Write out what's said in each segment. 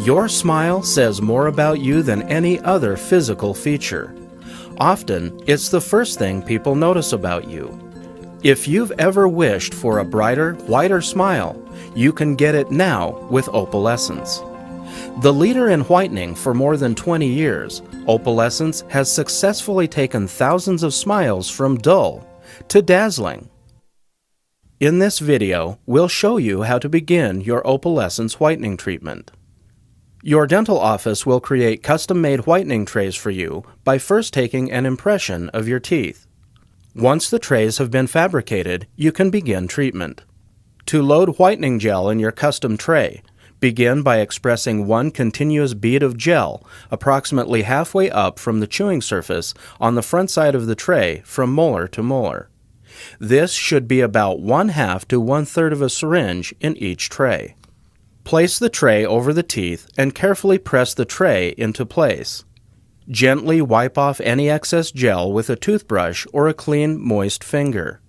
Your smile says more about you than any other physical feature. Often, it's the first thing people notice about you. If you've ever wished for a brighter, whiter smile, you can get it now with Opalescence. The leader in whitening for more than 20 years, Opalescence has successfully taken thousands of smiles from dull to dazzling. In this video, we'll show you how to begin your Opalescence whitening treatment. Your dental office will create custom-made whitening trays for you by first taking an impression of your teeth. Once the trays have been fabricated, you can begin treatment. To load whitening gel in your custom tray, begin by expressing one continuous bead of gel approximately halfway up from the chewing surface on the front side of the tray from molar to molar. This should be about 1/2 to 1/3 of a syringe in each tray. Place the tray over the teeth and carefully press the tray into place. Gently wipe off any excess gel with a toothbrush or a clean, moist finger.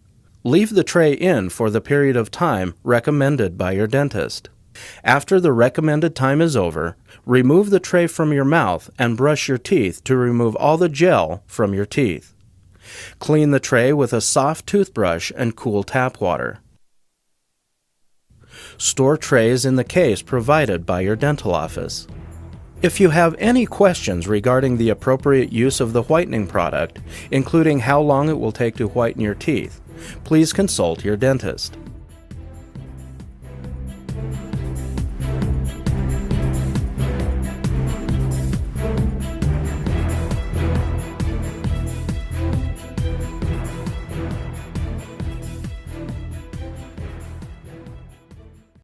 Leave the tray in for the period of time recommended by your dentist. After the recommended time is over, remove the tray from your mouth and brush your teeth to remove all the gel from your teeth. Clean the tray with a soft toothbrush and cool tap water. Store trays in the case provided by your dental office. If you have any questions regarding the appropriate use of the whitening product, including how long it will take to whiten your teeth, please consult your dentist.